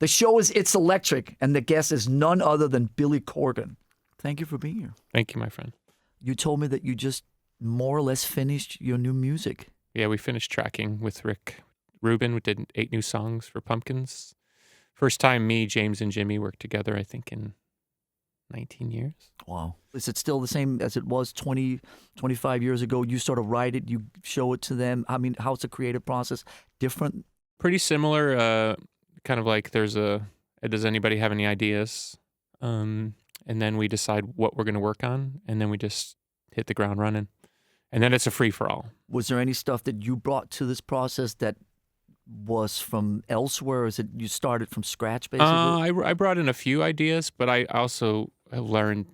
The show is It's Electric, and the guest is none other than Billy Corgan. Thank you for being here. Thank you, my friend. You told me that you just more or less finished your new music. Yeah, we finished tracking with Rick Rubin. We did 8 new songs for Pumpkins. First time me, James, and Jimmy worked together, I think, in 19 years. Wow. Is it still the same as it was 20, 25 years ago? You sort of write it, you show it to them. I mean, how's the creative process different? Pretty similar. Kind of like does anybody have any ideas? And then we decide what we're going to work on, and then we just hit the ground running. And then it's a free-for-all. Was there any stuff that you brought to this process that was from elsewhere? Or is it you started from scratch, basically? I brought in a few ideas, but I also have learned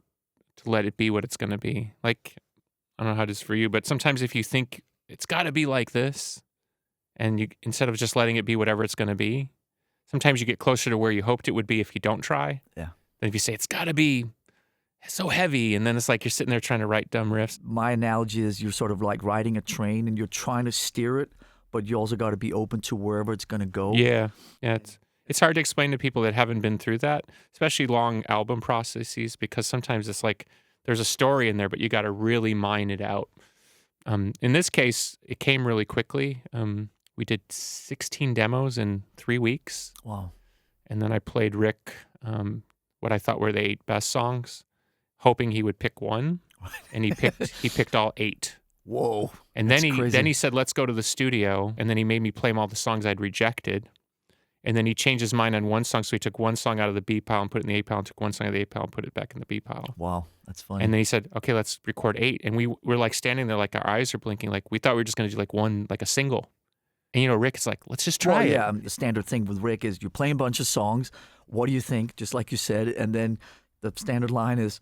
to let it be what it's going to be. Like, I don't know how it is for you, but sometimes if you think it's got to be like this, and you instead of just letting it be whatever it's going to be, sometimes you get closer to where you hoped it would be if you don't try. Yeah. Then if you say it's got to be so heavy, and then it's like you're sitting there trying to write dumb riffs. My analogy is you're sort of like riding a train and you're trying to steer it, but you also got to be open to wherever it's going to go. Yeah. It's hard to explain to people that haven't been through that, especially long album processes, because sometimes it's like there's a story in there, but you got to really mine it out. In this case, it came really quickly. We did 16 demos in 3 weeks. Wow. And then I played Rick what I thought were the 8 best songs, hoping he would pick one, and he picked all 8. Whoa! And then he said, "Let's go to the studio." And then he made me play him all the songs I'd rejected. And then he changed his mind on one song, so he took one song out of the B pile and put it in the A pile, and took one song out of the A pile and put it back in the B pile. Wow, that's funny. And then he said, "Okay, let's record 8." And we were like standing there, like our eyes are blinking, like we thought we were just going to do like one, like a single. And Rick is like, "Let's just try it." Yeah, the standard thing with Rick is you're playing a bunch of songs. What do you think? Just like you said, and then the standard line is,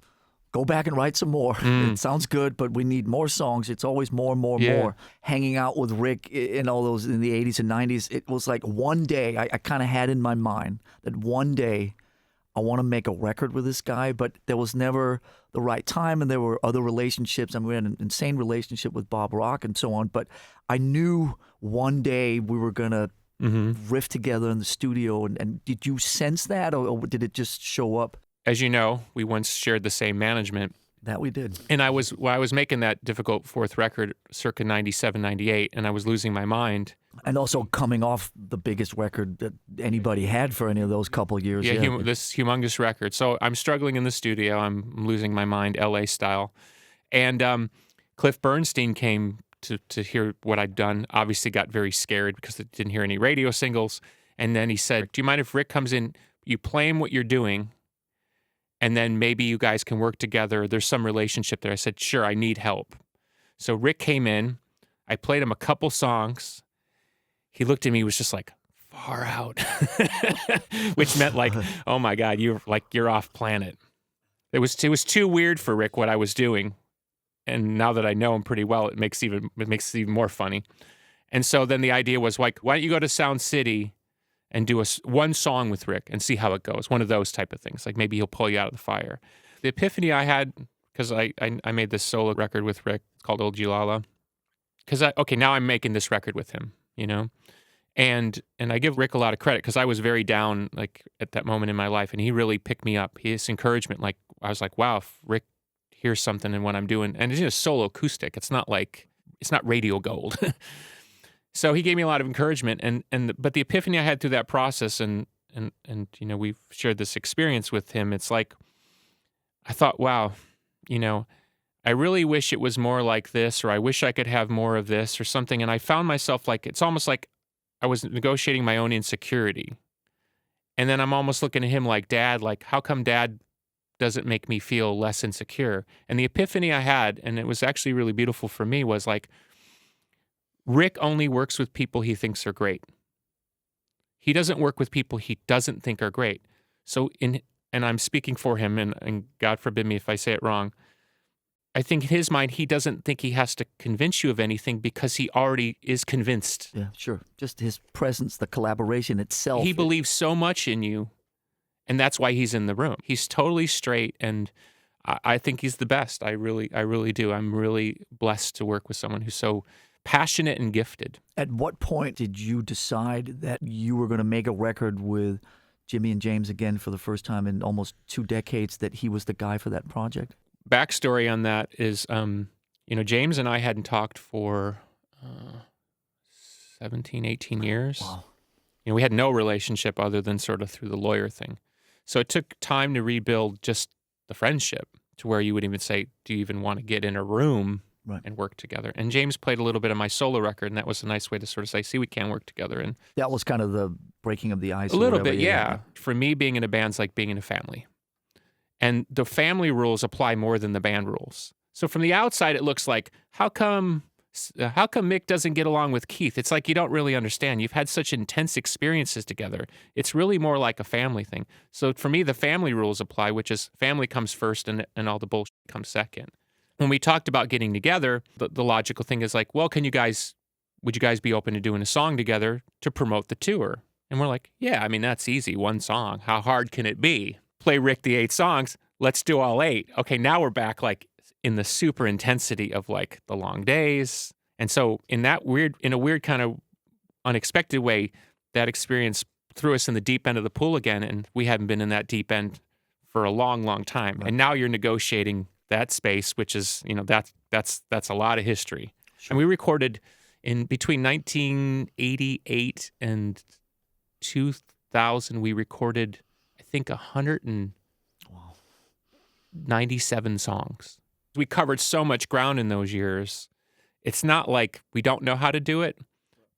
go back and write some more. It sounds good, but we need more songs. It's always more and more and more. Hanging out with Rick in all those in the 80s and 90s, it was like one day I kind of had in my mind that one day I want to make a record with this guy, but there was never the right time, and there were other relationships. I mean, we had an insane relationship with Bob Rock and so on, but I knew one day we were going to riff together in the studio. And did you sense that, or did it just show up? As you know, we once shared the same management. That we did. And I was making that difficult 4th record circa 97, 98, and I was losing my mind. And also coming off the biggest record that anybody had for any of those couple of years. Yeah, this humongous record. So I'm struggling in the studio. I'm losing my mind, LA style. And Cliff Bernstein came to hear what I'd done, obviously got very scared because they didn't hear any radio singles. And then he said, "Do you mind if Rick comes in, you play him what you're doing, and then maybe you guys can work together. There's some relationship there." I said, "Sure, I need help." So Rick came in. I played him a couple songs. He looked at me, was just like, far out, which meant like, oh my God, you're off planet. It was too weird for Rick what I was doing. And now that I know him pretty well, it makes it even more funny. And so then the idea was like, why don't you go to Sound City and do one song with Rick and see how it goes. One of those type of things. Like maybe he'll pull you out of the fire. The epiphany I had, because I made this solo record with Rick called Old Gilala. Because now I'm making this record with him, And I give Rick a lot of credit because I was very down like at that moment in my life, and he really picked me up. His encouragement, like I was like, wow, if Rick hears something in what I'm doing, and it's just solo acoustic. It's not radio gold. So he gave me a lot of encouragement, but the epiphany I had through that process, and we've shared this experience with him. It's like I thought, wow, I really wish it was more like this, or I wish I could have more of this or something. And I found myself like, it's almost like I was negotiating my own insecurity. And then I'm almost looking at him like, Dad, like, how come Dad doesn't make me feel less insecure? And the epiphany I had, and it was actually really beautiful for me, was like, Rick only works with people he thinks are great. He doesn't work with people he doesn't think are great. So and I'm speaking for him, and God forbid me if I say it wrong, I think in his mind, he doesn't think he has to convince you of anything because he already is convinced. Yeah, sure. Just his presence, the collaboration itself. He believes so much in you, and that's why he's in the room. He's totally straight, and I think he's the best. I really do. I'm really blessed to work with someone who's so passionate and gifted. At what point did you decide that you were going to make a record with Jimmy and James again for the first time in almost 2 decades, that he was the guy for that project? Backstory on that is, James and I hadn't talked for 17, 18 years. Wow. We had no relationship other than sort of through the lawyer thing. So it took time to rebuild just the friendship to where you would even say, do you even want to get in a room and work together? And James played a little bit of my solo record, and that was a nice way to sort of say, see, we can work together. And that was kind of the breaking of the ice. A little bit, yeah. For me, being in a band's like being in a family. And the family rules apply more than the band rules. So from the outside, it looks like, how come Mick doesn't get along with Keith? It's like you don't really understand. You've had such intense experiences together. It's really more like a family thing. So for me, the family rules apply, which is family comes first and all the bullshit comes second. When we talked about getting together, the logical thing is like, well, would you guys be open to doing a song together to promote the tour? And we're like, yeah, I mean, that's easy. 1 song. How hard can it be? Play Rick the 8 songs. Let's do all 8. Okay, now we're back like in the super intensity of like the long days. And so in a weird kind of unexpected way, that experience threw us in the deep end of the pool again. And we hadn't been in that deep end for a long, long time. Right. And now you're negotiating that space, which is, that's a lot of history. Sure. And we recorded in between 1988 and 2000, we recorded, I think, 197 songs. We covered so much ground in those years. It's not like we don't know how to do it,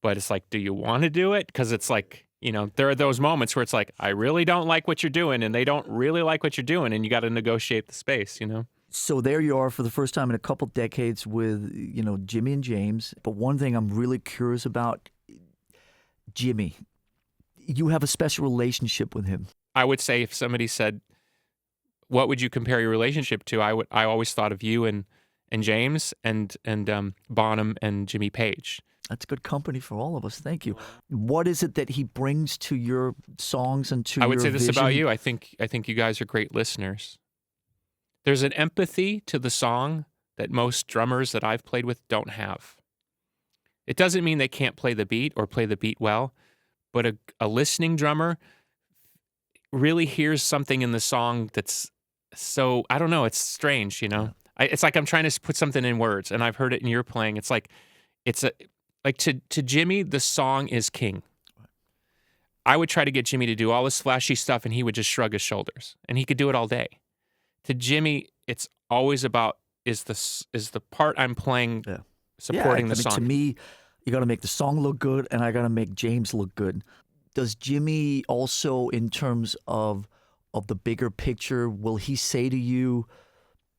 but it's like, do you want to do it? Because it's like, there are those moments where it's like, I really don't like what you're doing, and they don't really like what you're doing, and you got to negotiate the space, So there you are for the first time in a couple decades with, Jimmy and James. But one thing I'm really curious about, Jimmy, you have a special relationship with him. I would say if somebody said, what would you compare your relationship to? I always thought of you and James and Bonham and Jimmy Page. That's good company for all of us. Thank you. What is it that he brings to your songs and to your I would say this vision? about you. I think you guys are great listeners. There's an empathy to the song that most drummers that I've played with don't have. It doesn't mean they can't play the beat or play the beat well, but a listening drummer really hears something in the song that's so, I don't know, it's strange, It's like I'm trying to put something in words, and I've heard it in your playing. It's like, to Jimmy, the song is king. I would try to get Jimmy to do all this flashy stuff, and he would just shrug his shoulders, and he could do it all day. To Jimmy, it's always about, is the part I'm playing supporting the song. To me, you got to make the song look good, and I got to make James look good. Does Jimmy also, in terms of the bigger picture, will he say to you,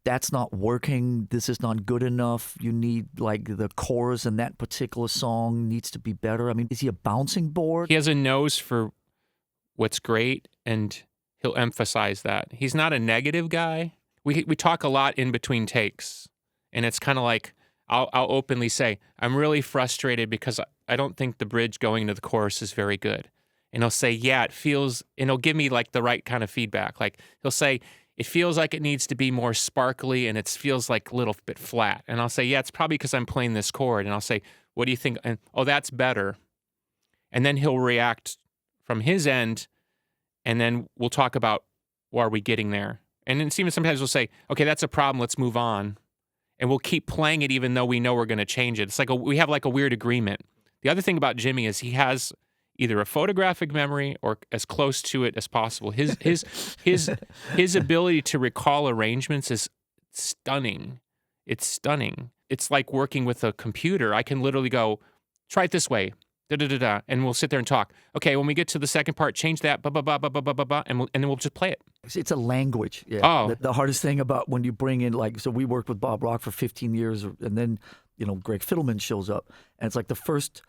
that's not working, this is not good enough, you need, like, the chorus in that particular song needs to be better? I mean, is he a bouncing board? He has a nose for what's great, and he'll emphasize that. He's not a negative guy. We talk a lot in between takes, and it's kind of like, I'll openly say, I'm really frustrated because I don't think the bridge going into the chorus is very good. And he'll say, yeah, it feels, and he'll give me like the right kind of feedback. Like he'll say, it feels like it needs to be more sparkly, and it feels like a little bit flat. And I'll say, yeah, it's probably because I'm playing this chord. And I'll say, what do you think? And, oh, that's better. And then he'll react from his end, and then we'll talk about, well, are we getting there? And then even sometimes we'll say, okay, that's a problem, let's move on. And we'll keep playing it even though we know we're going to change it. It's like we have like a weird agreement. The other thing about Jimmy is he has either a photographic memory or as close to it as possible. His ability to recall arrangements is stunning. It's stunning. It's like working with a computer. I can literally go, try it this way, da-da-da-da, and we'll sit there and talk. Okay, when we get to the second part, change that, ba-ba-ba-ba-ba-ba-ba, and then we'll just play it. It's a language. Yeah. Oh. The hardest thing about when you bring in, like, so we worked with Bob Rock for 15 years, and then, Greg Fiddleman shows up, and it's like the first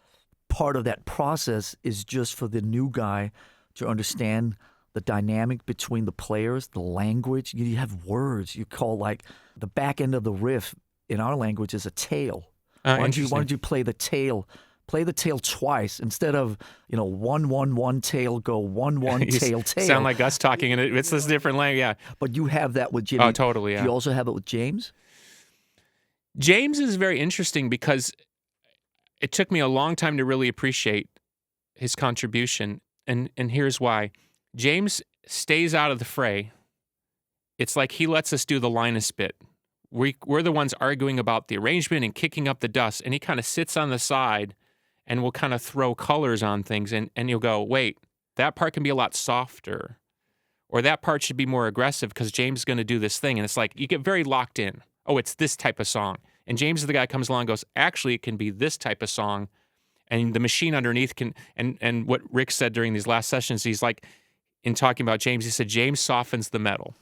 part of that process is just for the new guy to understand the dynamic between the players, the language. You have words. You call, like, the back end of the riff in our language is a tail. Why don't you play the tail? Play the tail twice instead of, 1-1-1 tail, go 1-1 tail tail. Sound like us talking, and it's this different language, yeah. But you have that with Jimmy. Oh, totally, yeah. Do you also have it with James? James is very interesting because it took me a long time to really appreciate his contribution, and here's why. James stays out of the fray. It's like he lets us do the Linus bit. We're the ones arguing about the arrangement and kicking up the dust, and he kind of sits on the side and will kind of throw colors on things, and you'll go, wait, that part can be a lot softer, or that part should be more aggressive because James is going to do this thing. And it's like you get very locked in. Oh, it's this type of song. And James is the guy who comes along and goes, actually, it can be this type of song. And the machine underneath can, and what Rick said during these last sessions, he's like, in talking about James, he said, James softens the metal.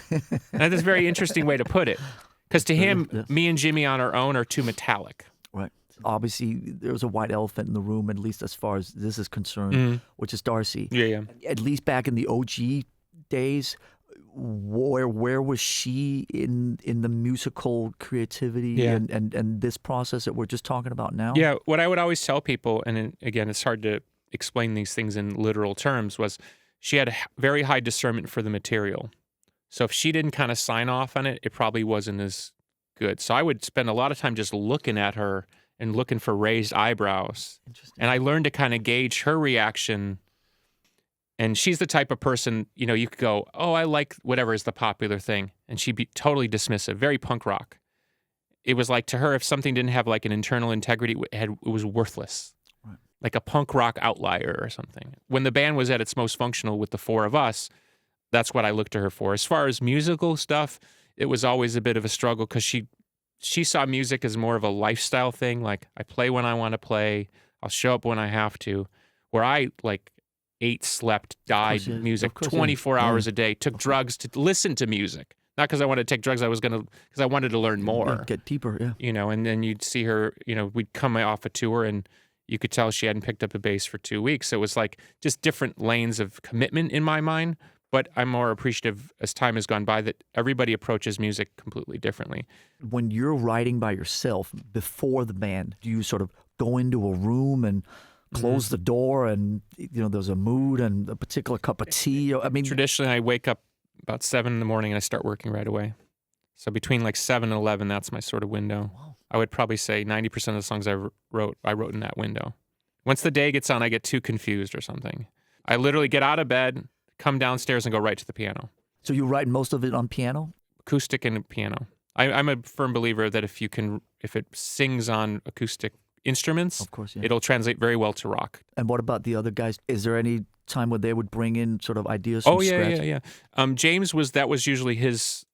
And that's a very interesting way to put it. Because to him, me and Jimmy on our own are too metallic. Right. Obviously, there's a white elephant in the room, at least as far as this is concerned, which is Darcy. Yeah. At least back in the OG days, where was she in the musical creativity and this process that we're just talking about now? Yeah, what I would always tell people, and again, it's hard to explain these things in literal terms, was she had a very high discernment for the material. So if she didn't kind of sign off on it, it probably wasn't as good. So I would spend a lot of time just looking at her and looking for raised eyebrows. And I learned to kind of gauge her reaction. And she's the type of person, you could go, oh, I like whatever is the popular thing. And she'd be totally dismissive, very punk rock. It was like to her, if something didn't have like an internal integrity, it was worthless. Right. Like a punk rock outlier or something. When the band was at its most functional with the four of us, that's what I looked to her for. As far as musical stuff, it was always a bit of a struggle because she saw music as more of a lifestyle thing. Like, I play when I want to play. I'll show up when I have to. Where I, like, ate, slept, died music 24 hours a day, took drugs to listen to music. Not because I wanted to take drugs, because I wanted to learn more. Get deeper, yeah. And then you'd see her, we'd come off a tour and you could tell she hadn't picked up a bass for 2 weeks. So it was like just different lanes of commitment in my mind. But I'm more appreciative as time has gone by that everybody approaches music completely differently. When you're writing by yourself before the band, do you sort of go into a room and close the door and, there's a mood and a particular cup of tea? I mean, traditionally, I wake up about 7 in the morning and I start working right away. So between like 7 and 11, that's my sort of window. Wow. I would probably say 90% of the songs I wrote in that window. Once the day gets on, I get too confused or something. I literally get out of bed, come downstairs and go right to the piano. So you write most of it on piano? Acoustic and piano. I'm a firm believer that if it sings on acoustic instruments, of course, it'll translate very well to rock. And what about the other guys? Is there any time where they would bring in sort of ideas from scratch? Yeah. James that was usually his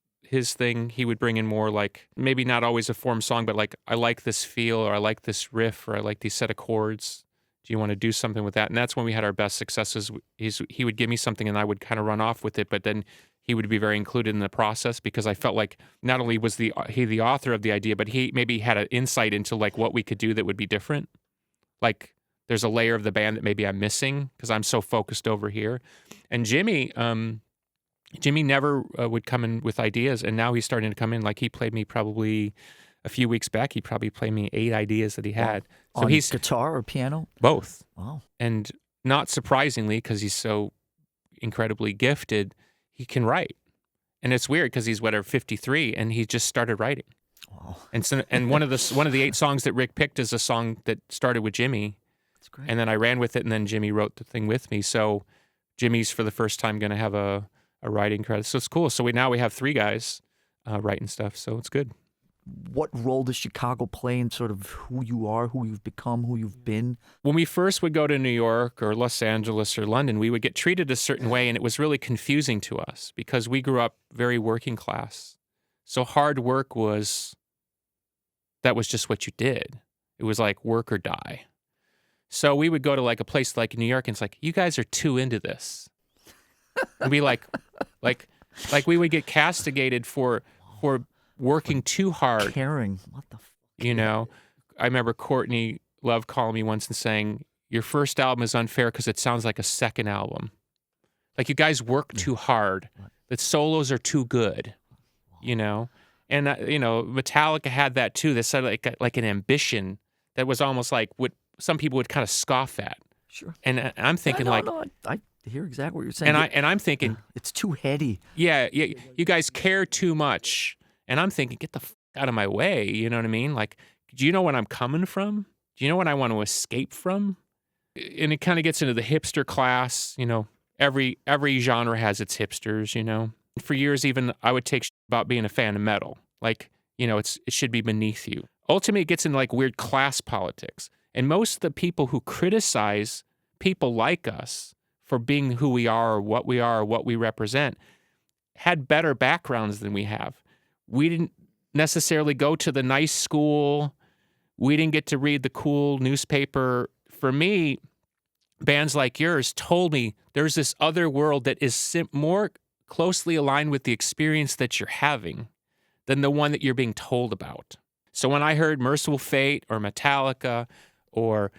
thing. He would bring in more like, maybe not always a form song, but like, I like this feel, or I like this riff, or I like these set of chords. Do you want to do something with that? And that's when we had our best successes. He would give me something and I would kind of run off with it, but then he would be very included in the process because I felt like not only was he the author of the idea, but he maybe had an insight into like what we could do that would be different. Like there's a layer of the band that maybe I'm missing because I'm so focused over here. And Jimmy never would come in with ideas, and now he's starting to come in. Like he played me probably a few weeks back, he probably played me 8 ideas that he had. So he's guitar or piano? Both. Wow. And not surprisingly, because he's so incredibly gifted, he can write. And it's weird because he's 53 and he just started writing. Wow. And one of the 8 songs that Rick picked is a song that started with Jimmy. That's great. And then I ran with it, and then Jimmy wrote the thing with me. So Jimmy's for the first time going to have a writing credit. So it's cool. So we have 3 guys writing stuff. So it's good. What role does Chicago play in sort of who you are, who you've become, who you've been? When we first would go to New York or Los Angeles or London, we would get treated a certain way, and it was really confusing to us because we grew up very working class. So hard work was just what you did. It was like work or die. So we would go to like a place like New York, and it's like, you guys are too into this. And we like we would get castigated for working too hard. Caring. What the fuck? I remember Courtney Love calling me once and saying, your first album is unfair because it sounds like a second album. Like you guys work too hard. The solos are too good, And, Metallica had that too. They said like an ambition that was almost like what some people would kind of scoff at. Sure. And I'm thinking I hear exactly what you're saying. And I'm thinking. It's too heady. Yeah, you guys care too much. And I'm thinking, get the f*** out of my way. You know what I mean? Like, do you know what I'm coming from? Do you know what I want to escape from? And it kind of gets into the hipster class, every genre has its hipsters, you know. For years, even I would take shit about being a fan of metal, like, you know, it should be beneath you. Ultimately, it gets into like weird class politics, and most of the people who criticize people like us for being who we are or what we represent had better backgrounds than we have. We didn't necessarily go to the nice school. We didn't get to read the cool newspaper. For me, bands like yours told me there's this other world that is more closely aligned with the experience that you're having than the one that you're being told about. So when I heard Merciful Fate or Metallica or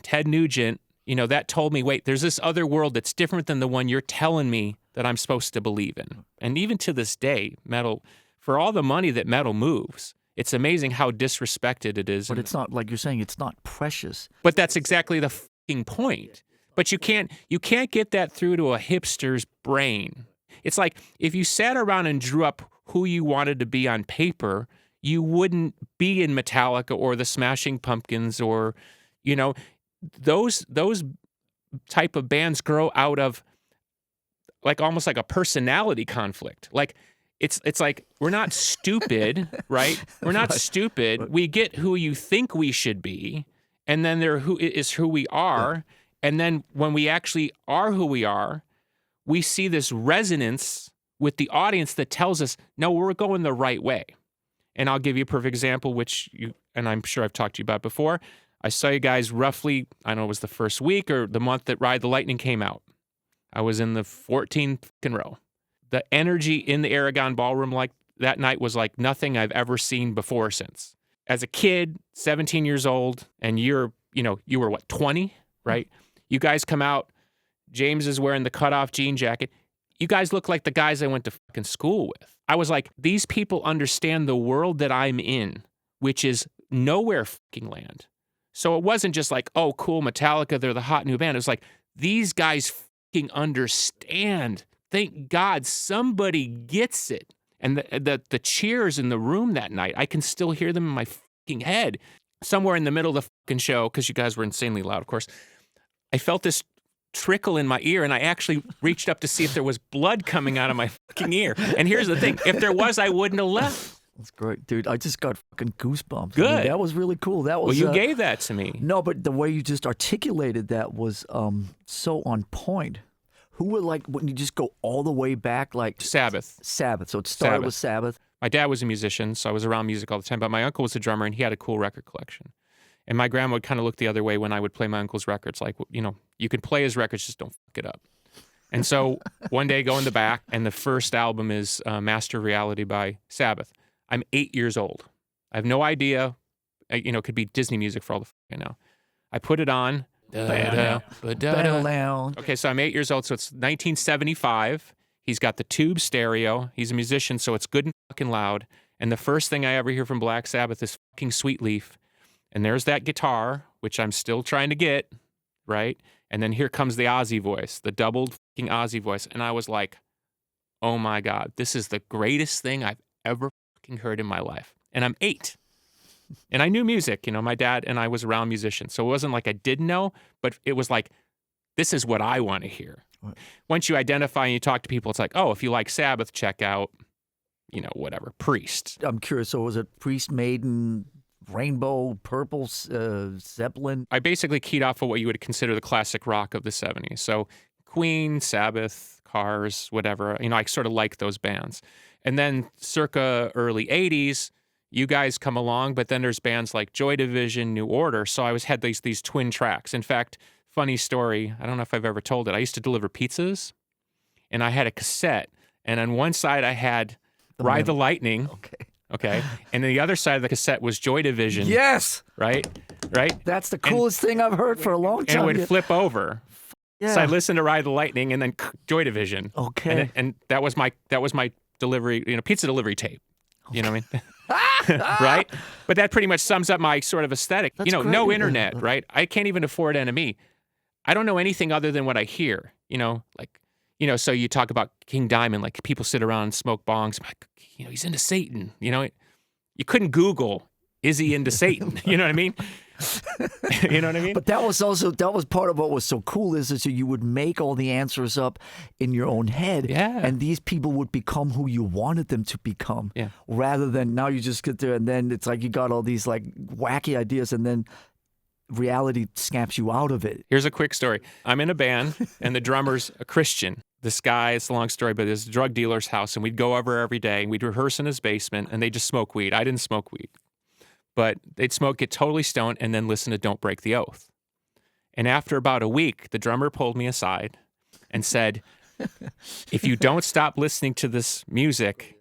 Ted Nugent, you know, that told me, wait, there's this other world that's different than the one you're telling me that I'm supposed to believe in. And even to this day, metal, for all the money that metal moves, it's amazing how disrespected it is. But it's not, like you're saying, it's not precious. But that's exactly the fucking point. But you can't get that through to a hipster's brain. It's like if you sat around and drew up who you wanted to be on paper, you wouldn't be in Metallica or the Smashing Pumpkins or, you know, those type of bands grow out of like almost like a personality conflict. Like it's like we're not stupid, right? We're not stupid. We get who you think we should be, and then there who is who we are. And then when we actually are who we are, we see this resonance with the audience that tells us, no, we're going the right way. And I'll give you a perfect example, which and I'm sure I've talked to you about before. I saw you guys roughly, I don't know, it was the first week or the month that Ride the Lightning came out. I was in the 14th row. The energy in the Aragon Ballroom like that night was like nothing I've ever seen before or since. As a kid, 17 years old, and you were what, 20, right? You guys come out, James is wearing the cutoff jean jacket. You guys look like the guys I went to fucking school with. I was like, these people understand the world that I'm in, which is nowhere fucking land. So it wasn't just like, oh, cool, Metallica, they're the hot new band. It was like, these guys fucking understand. Thank God somebody gets it. And the cheers in the room that night, I can still hear them in my fucking head. Somewhere in the middle of the fucking show, because you guys were insanely loud, of course, I felt this trickle in my ear, and I actually reached up to see if there was blood coming out of my fucking ear. And here's the thing, if there was, I wouldn't have left. That's great, dude. I just got fucking goosebumps. Good. I mean, that was really cool. That was. Well, you gave that to me. No, but the way you just articulated that was so on point. Who were like when you just go all the way back, like Sabbath. Sabbath. So it started with Sabbath. My dad was a musician, so I was around music all the time. But my uncle was a drummer, and he had a cool record collection. And my grandma would kind of look the other way when I would play my uncle's records. Like, you know, you can play his records, just don't fuck it up. And so one day, I go in the back, and the first album is Master of Reality by Sabbath. I'm 8 years old. I have no idea. You know, it could be Disney music for all the fucking know. I put it on. Okay, so I'm 8 years old, so it's 1975. He's got the tube stereo. He's a musician, so it's good and fucking loud. And the first thing I ever hear from Black Sabbath is fucking Sweet Leaf. And there's that guitar, which I'm still trying to get, right? And then here comes the Ozzy voice, the doubled fucking Ozzy voice. And I was like, oh my God, this is the greatest thing I've ever fucking heard in my life. And I'm 8. And I knew music, you know, my dad and I was around musicians. So it wasn't like I didn't know, but it was like, this is what I want to hear. Right. Once you identify and you talk to people, it's like, oh, if you like Sabbath, check out, you know, whatever, Priest. I'm curious. So was it Priest, Maiden, Rainbow, Purple, Zeppelin? I basically keyed off of what you would consider the classic rock of the 70s. So Queen, Sabbath, Cars, whatever. You know, I sort of like those bands. And then circa early 80s, you guys come along, but then there's bands like Joy Division, New Order. So I had these twin tracks. In fact, funny story, I don't know if I've ever told it. I used to deliver pizzas, and I had a cassette. And on one side, I had Ride the Lightning. Okay. And then the other side of the cassette was Joy Division. Yes. Right? That's the coolest thing I've heard for a long time. And it would flip over. Yeah. So I listened to Ride the Lightning and then Joy Division. Okay. And that was my delivery, you know, pizza delivery tape. You know what I mean? Right? But that pretty much sums up my sort of aesthetic. That's you know, great. No internet, right? I can't even afford NME. I don't know anything other than what I hear, you know, like, you know, so you talk about King Diamond, like people sit around and smoke bongs. Like, you know, he's into Satan, you know. You couldn't Google, is he into Satan? You know what I mean? You know what I mean? But that was part of what was so cool is that you would make all the answers up in your own head, Yeah. and these people would become who you wanted them to become, Yeah. rather than now you just get there and then it's like you got all these like wacky ideas and then reality snaps you out of it. Here's a quick story. I'm in a band, and the drummer's a Christian. This guy, it's a long story, but it's a drug dealer's house, and we'd go over every day, and we'd rehearse in his basement, and they just smoke weed. I didn't smoke weed. But they'd smoke, get totally stoned, and then listen to Don't Break the Oath. And after about a week, the drummer pulled me aside and said, if you don't stop listening to this music,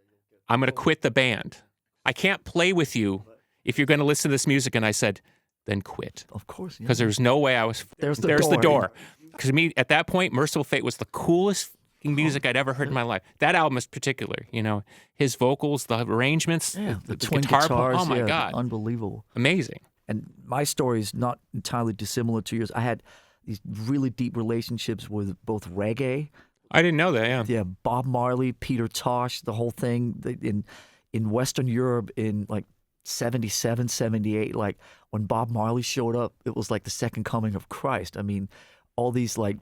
I'm going to quit the band. I can't play with you if you're going to listen to this music. And I said, then quit. Of course. Because there's no way I was... There's the the door. door. Because me, at that point, Merciful Fate was the coolest music I'd ever heard in my life. That album is particular, you know, his vocals, the arrangements, the twin guitar guitars. oh my God. Unbelievable. Amazing. And my story is not entirely dissimilar to yours. I had these really deep relationships with both reggae. I didn't know that, yeah. Yeah, Bob Marley, Peter Tosh, the whole thing. In Western Europe in like 77, 78, like when Bob Marley showed up, it was like the second coming of Christ. I mean, all these like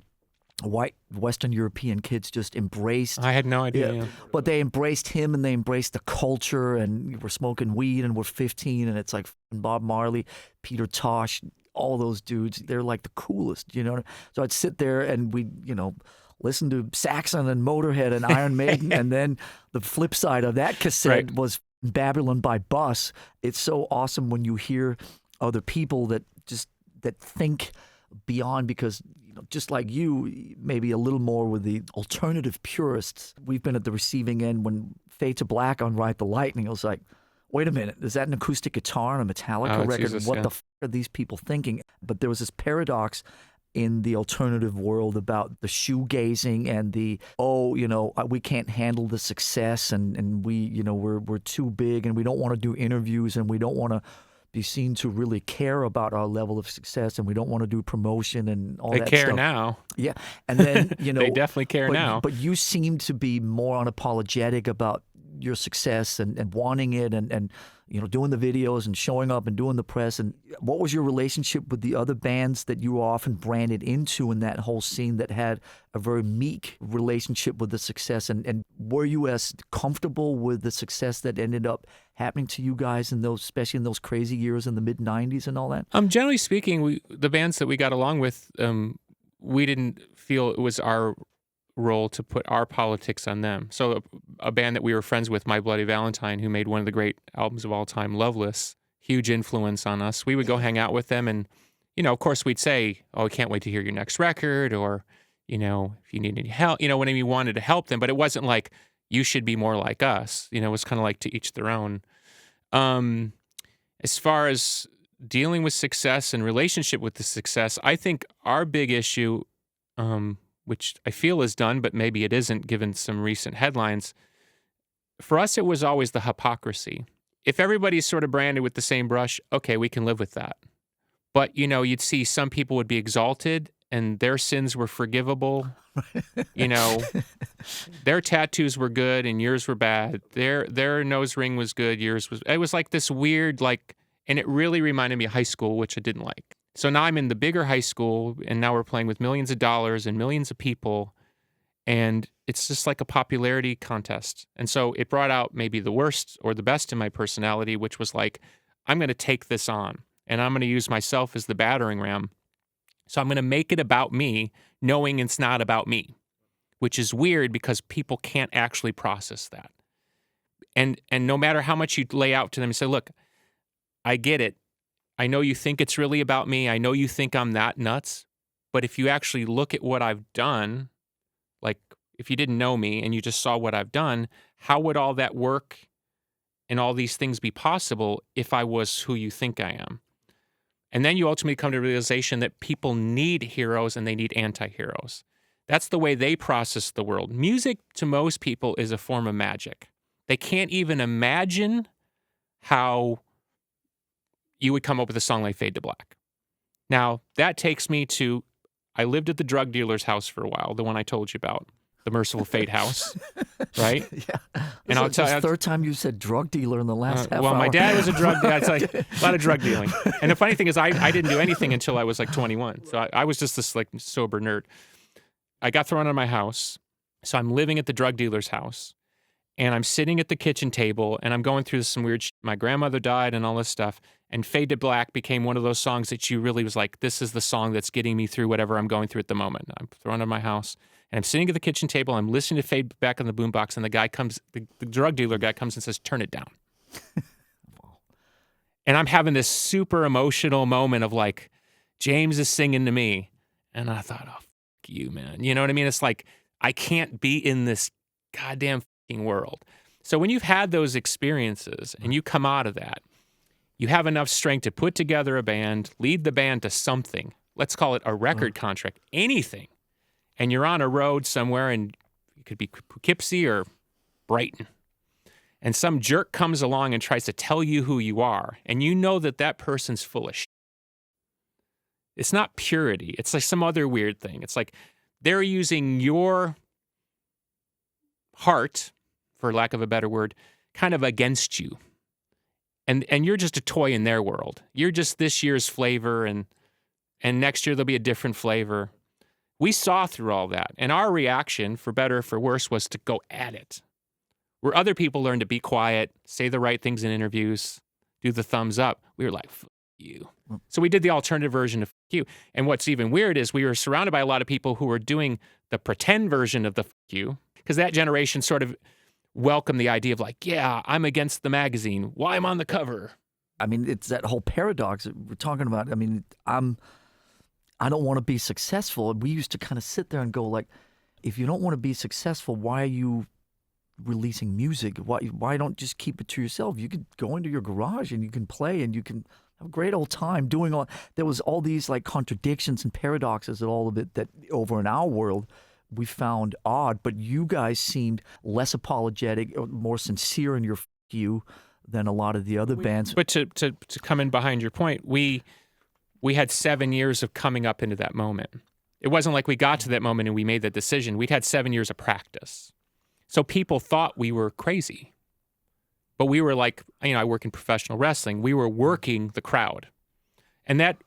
white Western European kids just embraced. I had no idea. Yeah. But they embraced him and they embraced the culture, and we're smoking weed and we're 15 and it's like Bob Marley, Peter Tosh, all those dudes, they're like the coolest, you know? So I'd sit there and we'd, you know, listen to Saxon and Motorhead and Iron Maiden, and then the flip side of that cassette was Babylon by Bus. It's so awesome when you hear other people that think beyond, because you know, just like you, maybe a little more with the alternative purists. We've been at the receiving end when Fade to Black on Ride the Lightning. It was like, wait a minute, is that an acoustic guitar on a Metallica record? Jesus, what the f are these people thinking? But there was this paradox in the alternative world about the shoegazing and the, we can't handle the success and we, you know, we're too big and we don't want to do interviews and we don't want to be seen to really care about our level of success and we don't want to do promotion and all that stuff. They care now. Yeah. And then, you know. They definitely care now. But you seem to be more unapologetic about your success and wanting it and you know, doing the videos and showing up and doing the press. And what was your relationship with the other bands that you were often branded into in that whole scene that had a very meek relationship with the success? And were you as comfortable with the success that ended up happening to you guys in those, especially in those crazy years in the mid-90s and all that? Generally speaking, the bands that we got along with, we didn't feel it was our role to put our politics on them. So a band that we were friends with, My Bloody Valentine, who made one of the great albums of all time, Loveless, huge influence on us. We would go hang out with them and, you know, of course we'd say, oh, I can't wait to hear your next record, or, you know, if you need any help, you know, whenever you wanted to help them. But it wasn't like, you should be more like us. You know, it was kind of like to each their own. As far as dealing with success and relationship with the success, I think our big issue, which I feel is done, but maybe it isn't given some recent headlines. For us, it was always the hypocrisy. If everybody's sort of branded with the same brush, okay, we can live with that. But, you know, you'd see some people would be exalted and their sins were forgivable. You know, their tattoos were good and yours were bad. Their nose ring was good, yours was... It was like this weird, like... And it really reminded me of high school, which I didn't like. So now I'm in the bigger high school, and now we're playing with millions of dollars and millions of people, and it's just like a popularity contest. And so it brought out maybe the worst or the best in my personality, which was like, I'm going to take this on, and I'm going to use myself as the battering ram. So I'm going to make it about me, knowing it's not about me, which is weird because people can't actually process that. And no matter how much you lay out to them and say, look, I get it. I know you think it's really about me. I know you think I'm that nuts. But if you actually look at what I've done, like if you didn't know me and you just saw what I've done, how would all that work and all these things be possible if I was who you think I am? And then you ultimately come to the realization that people need heroes and they need anti-heroes. That's the way they process the world. Music to most people is a form of magic. They can't even imagine how you would come up with a song like Fade to Black. Now, that takes me to, I lived at the drug dealer's house for a while, the one I told you about, the Merciful Fate house, right? Yeah. And This is the third time you said drug dealer in the last half well, hour. my dad was a drug dealer. It's like a lot of drug dealing. And the funny thing is, I didn't do anything until I was like 21. So I was just this like sober nerd. I got thrown out of my house. So I'm living at the drug dealer's house. And I'm sitting at the kitchen table and I'm going through some weird shit. My grandmother died and all this stuff. And Fade to Black became one of those songs that you really was like, this is the song that's getting me through whatever I'm going through at the moment. I'm thrown out of my house and I'm sitting at the kitchen table. I'm listening to Fade Back on the boombox. And the guy comes, the drug dealer guy comes and says, turn it down. And I'm having this super emotional moment of like, James is singing to me. And I thought, oh, fuck you, man. You know what I mean? It's like, I can't be in this goddamn world. So when you've had those experiences and you come out of that, you have enough strength to put together a band, lead the band to something. Let's call it a record contract, anything. And you're on a road somewhere, and it could be Poughkeepsie or Brighton. And some jerk comes along and tries to tell you who you are, and you know that that person's full of shit. It's not purity. It's like some other weird thing. It's like they're using your heart, for lack of a better word, kind of against you. And you're just a toy in their world. You're just this year's flavor, and next year there'll be a different flavor. We saw through all that. And our reaction, for better or for worse, was to go at it. Where other people learn to be quiet, say the right things in interviews, do the thumbs up, we were like, fuck you. So we did the alternative version of fuck you. And what's even weird is we were surrounded by a lot of people who were doing the pretend version of the fuck you, because that generation sort of welcomed the idea of like, yeah, I'm against the magazine. Why I'm on the cover? I mean, it's that whole paradox that we're talking about. I mean, I don't want to be successful. And we used to kind of sit there and go like, if you don't want to be successful, why are you releasing music? Why don't just keep it to yourself? You could go into your garage and you can play and you can have a great old time doing all. There was all these like contradictions and paradoxes and all of it that over in our world we found odd, but you guys seemed less apologetic, more sincere in your you than a lot of the other bands. But to come in behind your point, we had 7 years of coming up into that moment. It wasn't like we got to that moment and we made that decision. We'd had 7 years of practice. So people thought we were crazy. But we were like, I work in professional wrestling. We were working the crowd. And that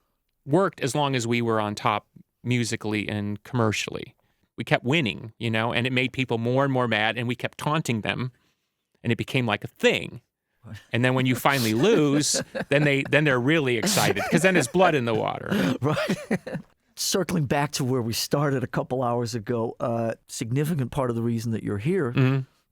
worked as long as we were on top musically and commercially. We kept winning, and it made people more and more mad, and we kept taunting them, and it became like a thing. And then when you finally lose, then they're really excited, because then there's blood in the water. Right. Circling back to where we started a couple hours ago, significant part of the reason that you're here,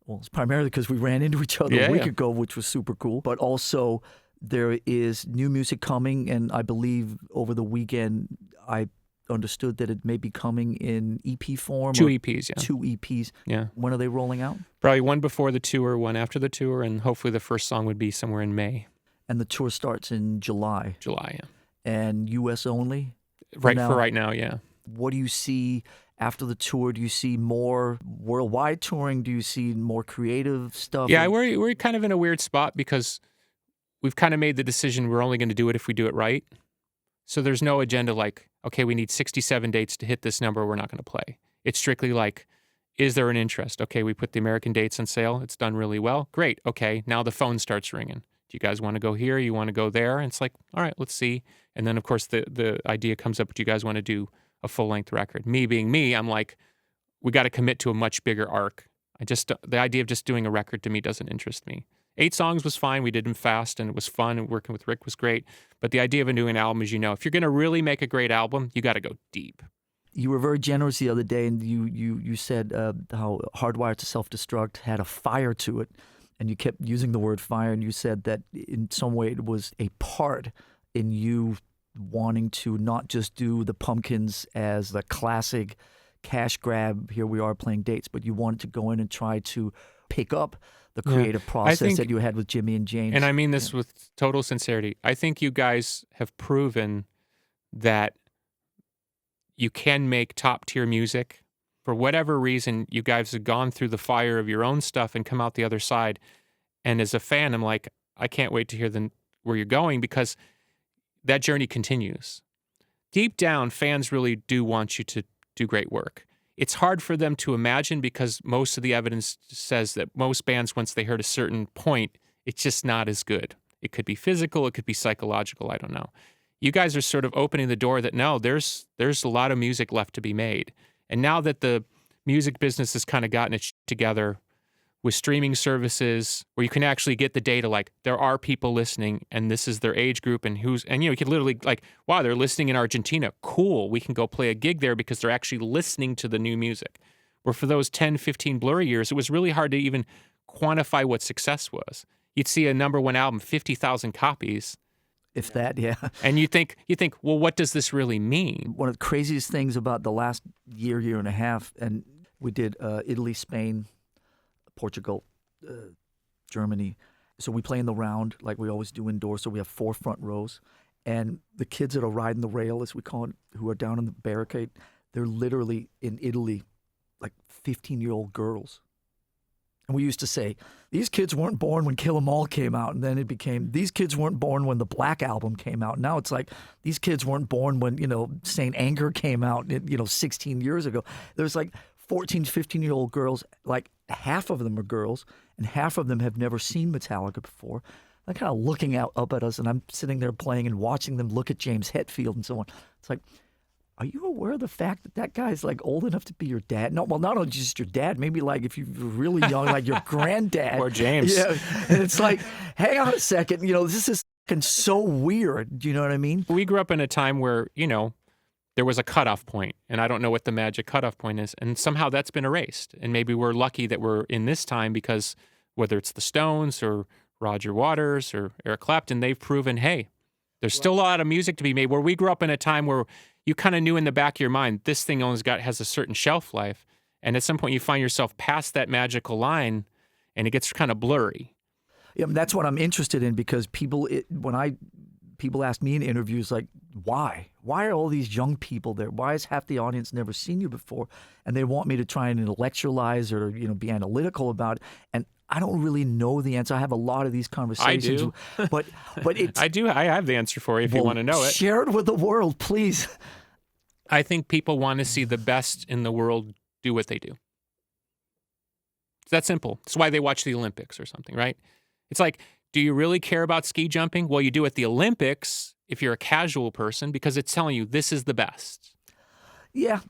well, it's primarily because we ran into each other a week ago, which was super cool, but also there is new music coming, and I believe over the weekend I understood that it may be coming in EP form. 2 EPs, yeah. 2 EPs. Yeah. When are they rolling out? Probably one before the tour, one after the tour, and hopefully the first song would be somewhere in May. And the tour starts in July. July, yeah. And U.S. only? For right now, yeah. What do you see after the tour? Do you see more worldwide touring? Do you see more creative stuff? Yeah, we're kind of in a weird spot because we've kind of made the decision we're only going to do it if we do it right. So there's no agenda like, okay, we need 67 dates to hit this number, we're not going to play. It's strictly like, is there an interest? Okay, we put the American dates on sale. It's done really well. Great. Okay, now the phone starts ringing. Do you guys want to go here? You want to go there? And it's like, all right, let's see. And then, of course, the idea comes up, do you guys want to do a full-length record? Me being me, I'm like, we got to commit to a much bigger arc. The idea of just doing a record to me doesn't interest me. 8 songs was fine. We did them fast, and it was fun, and working with Rick was great. But the idea of doing an album is, if you're going to really make a great album, you got to go deep. You were very generous the other day, and you said how Hardwired to Self-Destruct had a fire to it, and you kept using the word fire, and you said that in some way it was a part in you wanting to not just do the Pumpkins as the classic cash grab, here we are playing dates, but you wanted to go in and try to pick up the creative process that you had with Jimmy and James. And I mean this with total sincerity. I think you guys have proven that you can make top-tier music. For whatever reason, you guys have gone through the fire of your own stuff and come out the other side. And as a fan, I'm like, I can't wait to hear where you're going, because that journey continues. Deep down, fans really do want you to do great work. it's hard for them to imagine because most of the evidence says that most bands, once they hit a certain point, it's just not as good. It could be physical, it could be psychological, I don't know. You guys are sort of opening the door that no, there's a lot of music left to be made. And now that the music business has kind of gotten it together with streaming services where you can actually get the data, like there are people listening and this is their age group and you could literally like, wow, they're listening in Argentina. Cool. We can go play a gig there because they're actually listening to the new music. Where for those 10, 15 Blurry years, it was really hard to even quantify what success was. You'd see a number one album, 50,000 copies. If that, yeah. And you think, well, what does this really mean? One of the craziest things about the last year and a half, and we did Italy, Spain, Portugal, Germany. So we play in the round like we always do indoors. So we have 4 front rows. And the kids that are riding the rail, as we call it, who are down in the barricade, they're literally in Italy like 15-year-old girls. And we used to say, these kids weren't born when Kill 'Em All came out. And then it became, these kids weren't born when the Black Album came out. Now it's like, these kids weren't born when, Saint Anger came out, 16 years ago. There's like 14, 15-year-old girls, like half of them are girls, and half of them have never seen Metallica before. They're kind of looking up at us, and I'm sitting there playing and watching them look at James Hetfield and so on. It's like, are you aware of the fact that that guy's like old enough to be your dad? No, well, not only just your dad, maybe like if you're really young, like your granddad. Or James. Yeah. And it's like, hang on a second, this is fucking so weird. Do you know what I mean? We grew up in a time where, there was a cutoff point, and I don't know what the magic cutoff point is, and somehow that's been erased. And maybe we're lucky that we're in this time because whether it's the Stones or Roger Waters or Eric Clapton, they've proven, hey, there's still a lot of music to be made. Where we grew up in a time where you kind of knew in the back of your mind, this thing has a certain shelf life. And at some point you find yourself past that magical line and it gets kind of blurry. Yeah, that's what I'm interested in because people ask me in interviews like, why? Why are all these young people there? Why has half the audience never seen you before? And they want me to try and intellectualize or, be analytical about it. And I don't really know the answer. I have a lot of these conversations. I do. But it's... I do. I have the answer for you if you want to know it. Share it with the world, please. I think people want to see the best in the world do what they do. It's that simple. It's why they watch the Olympics or something, right? It's like, do you really care about ski jumping? Well, you do at the Olympics if you're a casual person because it's telling you this is the best. Yeah.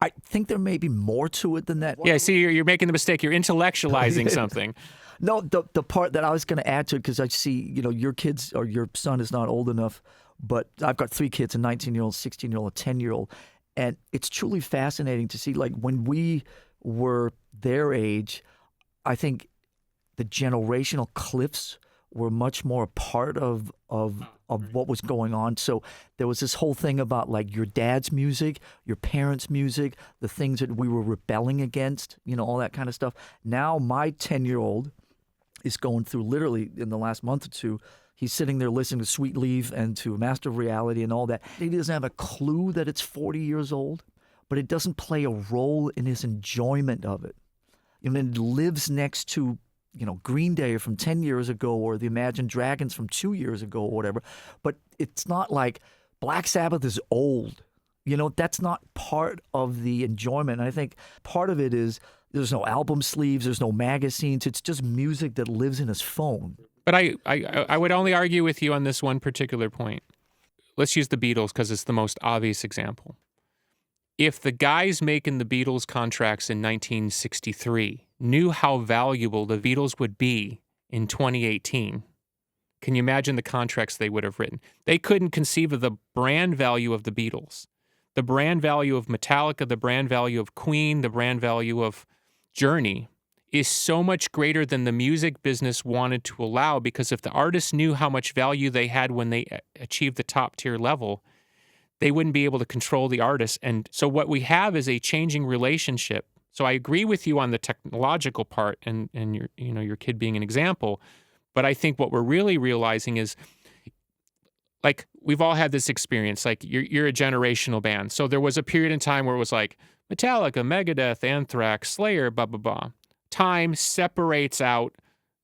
I think there may be more to it than that. Yeah, see, you're making the mistake. You're intellectualizing something. No, the part that I was going to add to it, because I see, your kids or your son is not old enough, but I've got 3 kids, a 19-year-old, 16-year-old, a 10-year-old. And it's truly fascinating to see, like, when we were their age, I think the generational cliffs were much more a part of what was going on. So there was this whole thing about like your dad's music, your parents' music, the things that we were rebelling against, all that kind of stuff. Now my 10-year-old is going through literally in the last month or two, he's sitting there listening to Sweet Leaf and to Master of Reality and all that. He doesn't have a clue that it's 40 years old, but it doesn't play a role in his enjoyment of it. It lives next to Green Day from 10 years ago or the Imagine Dragons from 2 years ago or whatever. But it's not like Black Sabbath is old. That's not part of the enjoyment. And I think part of it is there's no album sleeves, there's no magazines. It's just music that lives in his phone. But I would only argue with you on this one particular point. Let's use the Beatles because it's the most obvious example. If the guys making the Beatles contracts in 1963 knew how valuable the Beatles would be in 2018, can you imagine the contracts they would have written? They couldn't conceive of the brand value of the Beatles, the brand value of Metallica, the brand value of Queen, the brand value of Journey is so much greater than the music business wanted to allow, because if the artists knew how much value they had when they achieved the top tier level, they wouldn't be able to control the artist. And so what we have is a changing relationship. So I agree with you on the technological part and your kid being an example. But I think what we're really realizing is, like, we've all had this experience. Like, you're a generational band. So there was a period in time where it was like Metallica, Megadeth, Anthrax, Slayer, blah, blah, blah. Time separates out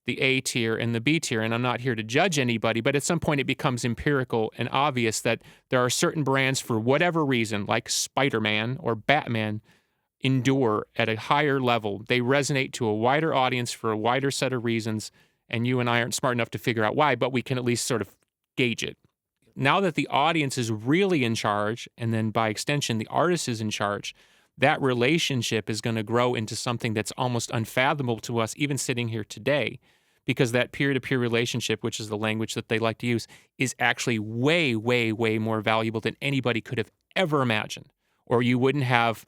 the A tier and the B tier, and I'm not here to judge anybody, but at some point it becomes empirical and obvious that there are certain brands, for whatever reason, like Spider-Man or Batman, endure at a higher level. They resonate to a wider audience for a wider set of reasons, and you and I aren't smart enough to figure out why, but we can at least sort of gauge it. Now that the audience is really in charge, and then by extension, the artist is in charge, that relationship is going to grow into something that's almost unfathomable to us, even sitting here today, because that peer-to-peer relationship, which is the language that they like to use, is actually way, way, way more valuable than anybody could have ever imagined. Or you wouldn't have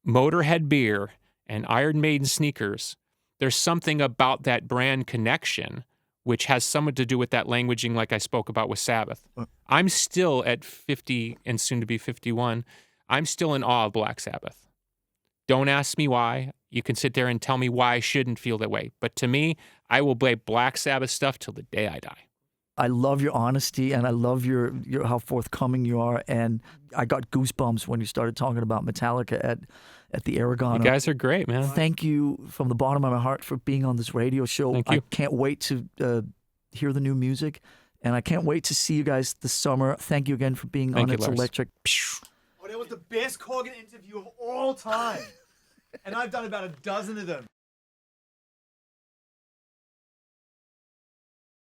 Motorhead beer and Iron Maiden sneakers. There's something about that brand connection which has somewhat to do with that languaging like I spoke about with Sabbath. I'm still at 50 and soon to be 51. I'm still in awe of Black Sabbath. Don't ask me why. You can sit there and tell me why I shouldn't feel that way. But to me, I will play Black Sabbath stuff till the day I die. I love your honesty, and I love your how forthcoming you are. And I got goosebumps when you started talking about Metallica at the Aragon. You guys are great, man. Thank you from the bottom of my heart for being on this radio show. Thank you. I can't wait to hear the new music, and I can't wait to see you guys this summer. Thank you again for being on It's Electric. Oh, that was the best Corgan interview of all time. And I've done about a dozen of them.